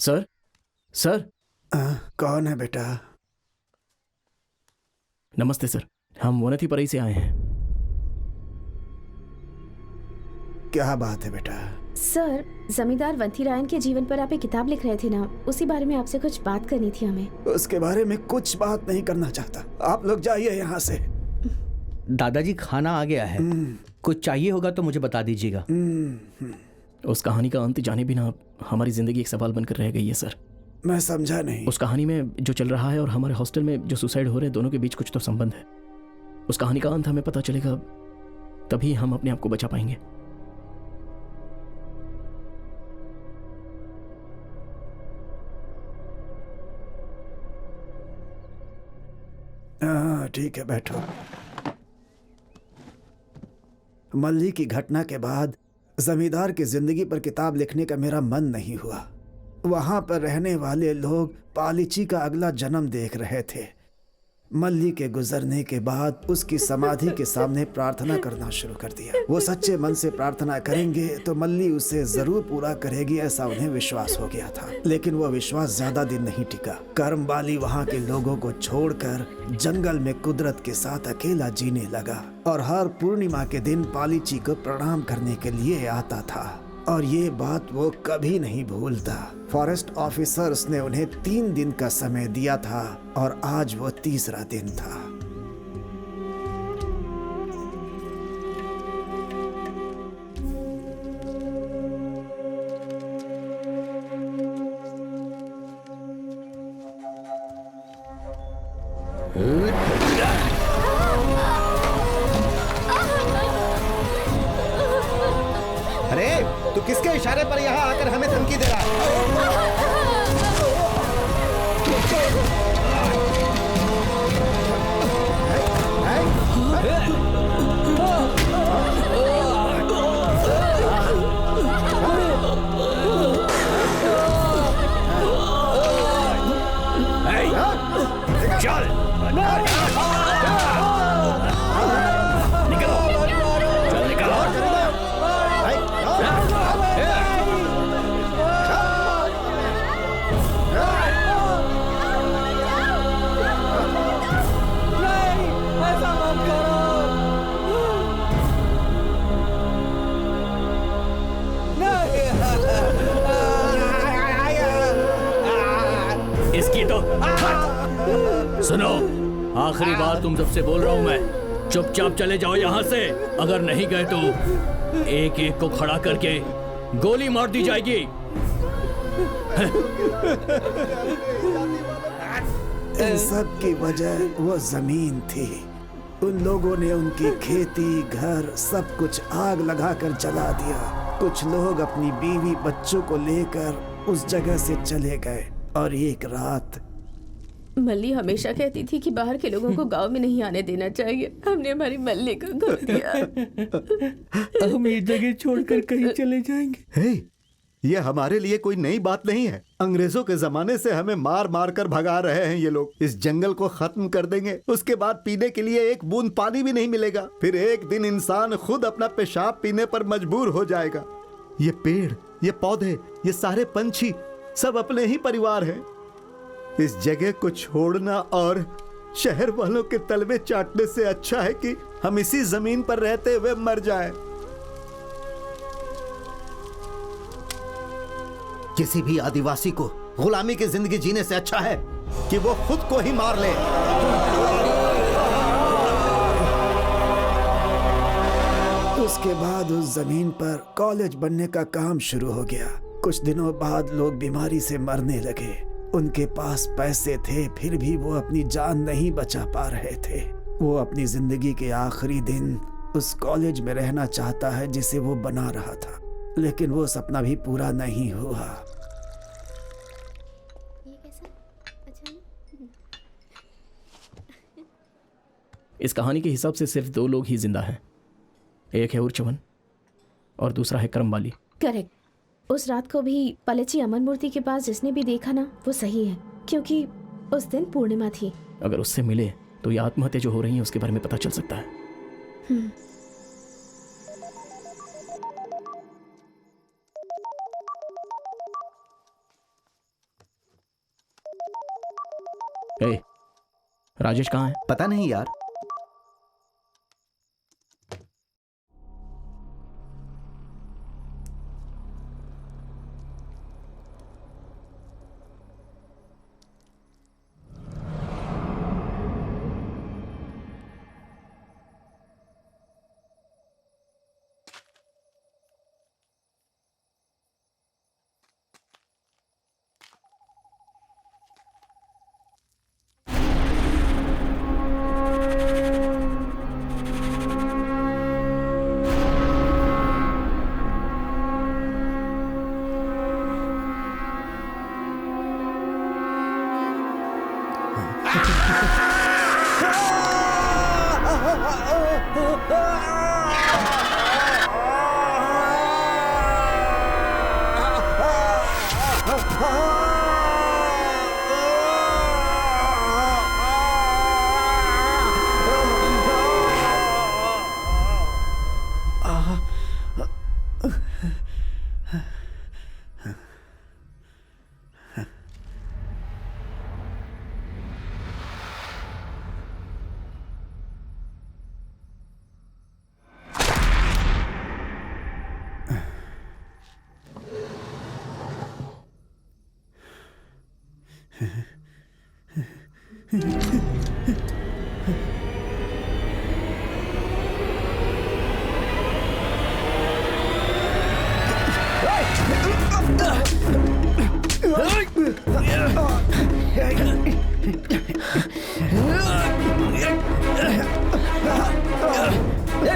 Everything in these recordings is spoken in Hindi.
Sir, sir. कौन है बेटा? नमस्ते सर, हम वनथीपरई से आए हैं। क्या बात है बेटा? सर, जमींदार वंथीरायन के जीवन पर आप एक किताब लिख रहे थे ना, उसी बारे में आपसे कुछ बात करनी थी हमें। उसके बारे में कुछ बात नहीं करना चाहता। आप लोग जाइए यहाँ से। दादाजी, खाना आ गया है। कुछ चाहिए होगा तो मुझे बता दीजिएगा। उस कहानी का अंत जाने बिना हमारी जिंदगी एक सवाल बनकर रह गई है सर। मैं समझा नहीं। उस कहानी में जो चल रहा है और हमारे हॉस्टल में जो सुसाइड हो रहे हैं, दोनों के बीच कुछ तो संबंध है। उस कहानी का अंत हमें पता चलेगा, तभी हम अपने आप को बचा पाएंगे। ठीक है, बैठो। मल्ली की घटना के बाद जमींदार की जिंदगी पर किताब लिखने का मेरा मन नहीं हुआ। वहां पर रहने वाले लोग पालिची का अगला जन्म देख रहे थे। मल्ली के गुजरने के बाद उसकी समाधि के सामने प्रार्थना करना शुरू कर दिया। वो सच्चे मन से प्रार्थना करेंगे तो मल्ली उसे जरूर पूरा करेगी, ऐसा उन्हें विश्वास हो गया था। लेकिन वो विश्वास ज्यादा दिन नहीं टिका। कर्मवाली वहाँ के लोगों को छोड़कर जंगल में कुदरत के साथ अकेला जीने लगा और हर पूर्णिमा के दिन पालिची को प्रणाम करने के लिए आता था। और ये बात वो कभी नहीं भूलता। फॉरेस्ट ऑफिसर्स ने उन्हें 3 दिन का समय दिया था और आज वो तीसरा दिन था। अरे, तू किसके इशारे पर यहाँ आकर हमें धमकी दे रहा है? चल, निकलो, चल निकलो। इसकी तो सुनो, आखिरी बार तुम सबसे बोल रहा हूं मैं, चुपचाप चले जाओ यहाँ से। अगर नहीं गए तो एक एक को खड़ा करके गोली मार दी जाएगी। इन सब की वजह वो जमीन थी। उन लोगों ने उनकी खेती, घर, सब कुछ आग लगाकर जला दिया। कुछ लोग अपनी बीवी बच्चों को लेकर उस जगह से चले गए और एक रात मल्ली हमेशा कहती थी कि बाहर के लोगों को गांव में नहीं आने देना चाहिए। हमने हमारी मल्ली को खो दिया। हम ये जगह छोड़कर कहीं चले जाएंगे। हे, ये हमारे लिए कोई नई बात नहीं है। अंग्रेजों के जमाने से हमें मार मार कर भगा रहे हैं ये लोग। इस जंगल को खत्म कर देंगे, उसके बाद पीने के लिए एक बूंद पानी भी नहीं मिलेगा। फिर एक दिन इंसान खुद अपना पेशाब पीने पर मजबूर हो जाएगा। ये पेड़, ये पौधे, ये सारे पंछी सब अपने ही परिवार हैं। इस जगह को छोड़ना और शहर वालों के तलवे चाटने से अच्छा है कि हम इसी जमीन पर रहते हुए मर जाएं। किसी भी आदिवासी को गुलामी की जिंदगी जीने से अच्छा है कि वो खुद को ही मार ले। उसके बाद उस जमीन पर कॉलेज बनने का काम शुरू हो गया। कुछ दिनों बाद लोग बीमारी से मरने लगे। उनके पास पैसे थे, फिर भी वो अपनी जान नहीं बचा पा रहे थे। वो अपनी जिंदगी के आखिरी दिन उस कॉलेज में रहना चाहता है जिसे वो बना रहा था, लेकिन वो सपना भी पूरा नहीं हुआ। इस कहानी के हिसाब से सिर्फ 2 लोग ही जिंदा हैं। एक है उर्चवन और दूसरा है करमवाली। करेक्ट। उस रात को भी पलेची अमन मूर्ति के पास जिसने भी देखा ना, वो सही है, क्योंकि उस दिन पूर्णिमा थी। अगर उससे मिले तो ये आत्महत्या जो हो रही है उसके बारे में पता चल सकता है। ए, राजेश कहाँ है? पता नहीं यार।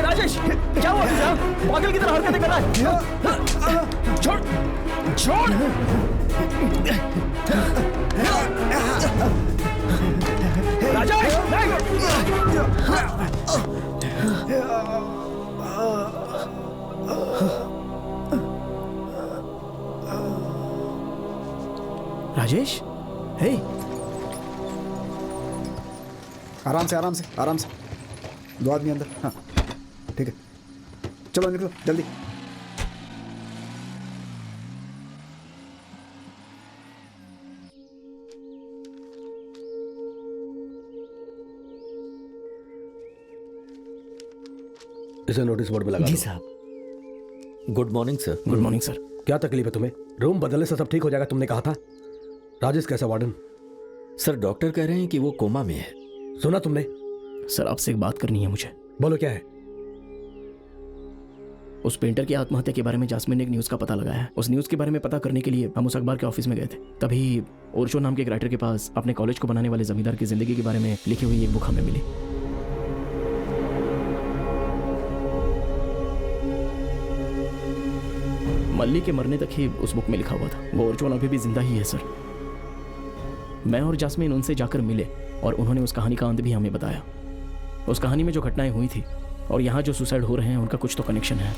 राजेश, क्या हुआ तुझे? पागल की तरह हरकतें कर रहा है। छोड़, छोड़। राजेश, राजेश, हे। आराम से आराम से आराम से। दो आदमी अंदर। हाँ ठीक है, चलो निकलो जल्दी। इसे नोटिस बोर्ड पे लगा जी दो। साहब। Good morning sir. Good morning sir. क्या तकलीफ है तुम्हें? रूम बदलने से सब ठीक हो जाएगा, तुमने कहा था। राजेश कैसा वार्डन? सर डॉक्टर कह रहे हैं कि वो कोमा में है। सुना तुमने? सर आपसे एक बात करनी है मुझे। बोलो क्या है? उस पेंटर की आत्महत्या के बारे में जास्मिन ने एक न्यूज़ का पता लगाया है। उस न्यूज़ के बारे में पता करने के लिए हम उस अखबार के ऑफिस में गए थे। तभी ओरशो नाम के एक राइटर के पास अपने कॉलेज को बनाने वाले जमींदार की जिंदगी के बारे में लिखी हुई एक बुक हमें मिली। मल्ली के मरने तक ही उस बुक में लिखा हुआ था। वो ओरचोन अभी भी जिंदा ही है सर। मैं और जास्मिन उनसे जाकर मिले और उन्होंने उस कहानी का अंत भी हमें बताया। उस कहानी में जो घटनाएं हुई थी और यहाँ जो सुसाइड हो रहे हैं उनका कुछ तो कनेक्शन है।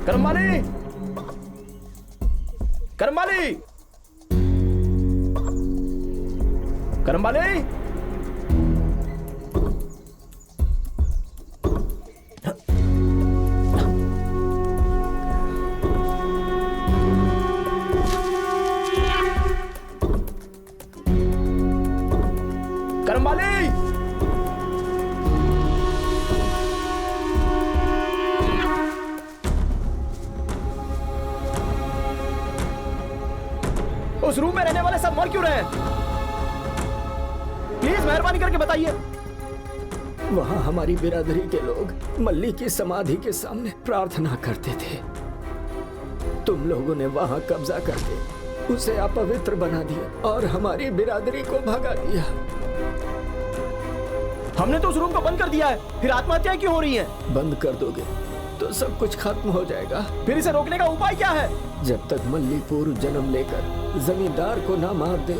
करमाली, करमाली, करमाली। करमाली, उस रूम में रहने वाले सब मर क्यों रहे हैं? प्लीज मेहरबानी करके बताइए। वहां हमारी बिरादरी के लोग मल्ली की समाधि के सामने प्रार्थना करते थे। तुम लोगों ने वहां कब्जा करके उसे अपवित्र बना दिया और हमारी बिरादरी को भगा दिया। हमने तो उस रूम को बंद कर दिया है, फिर आत्महत्याएं क्यों हो रही हैं? बंद कर दोगे तो सब कुछ खत्म हो जाएगा। फिर इसे रोकने का उपाय क्या है? जब तक मल्ली पूर्व जन्म लेकर जमींदार को ना मार दे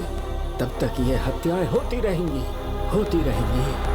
तब तक ये हत्याएं होती रहेंगी, होती रहेंगी।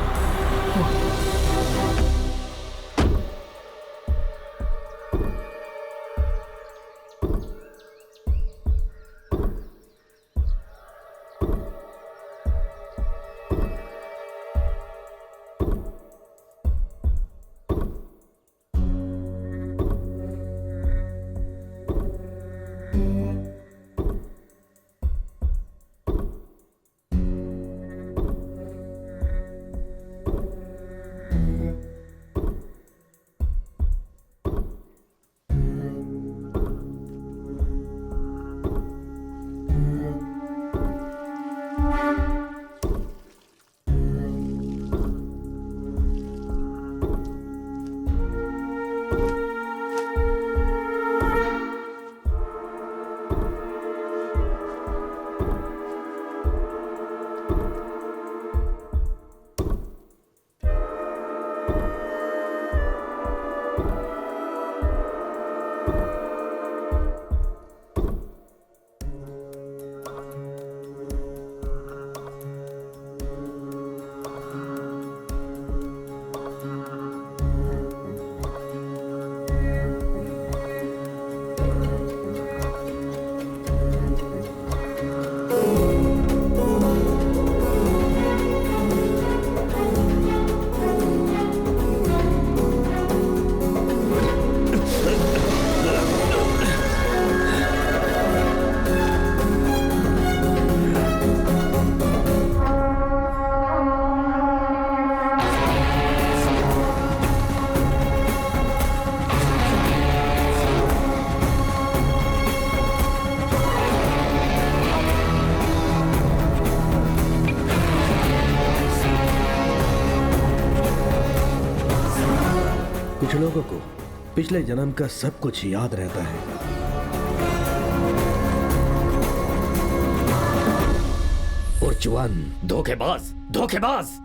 कुछ लोगों को पिछले जन्म का सब कुछ याद रहता है। उर्चुअन, धोखेबाज, धोखेबाज।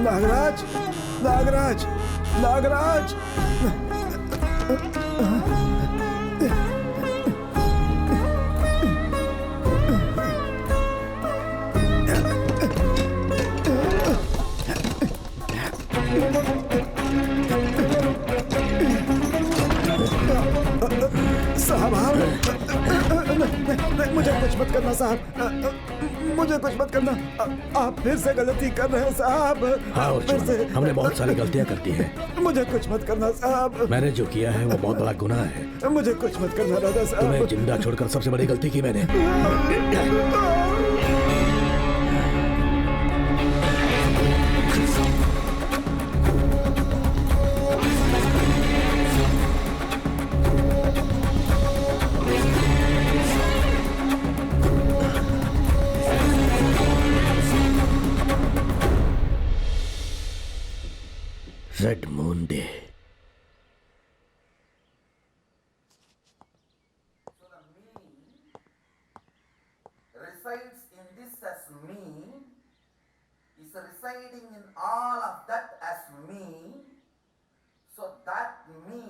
नागराज, नागराज, नागराज। साहब, नहीं, मुझे कुछ मत करना साहब, मुझे कुछ मत करना। आप फिर से गलती कर रहे हैं साहब। हाँ फिर से हमने बहुत सारी गलतियां करती हैं। मुझे कुछ मत करना साहब। मैंने जो किया है वो बहुत बड़ा गुनाह है। मुझे कुछ मत करना राजा साहब। तुम्हें जिंदा छोड़कर सबसे बड़ी गलती की मैंने। Red moon day. Resides in this as me, is residing in all of that as me, so that me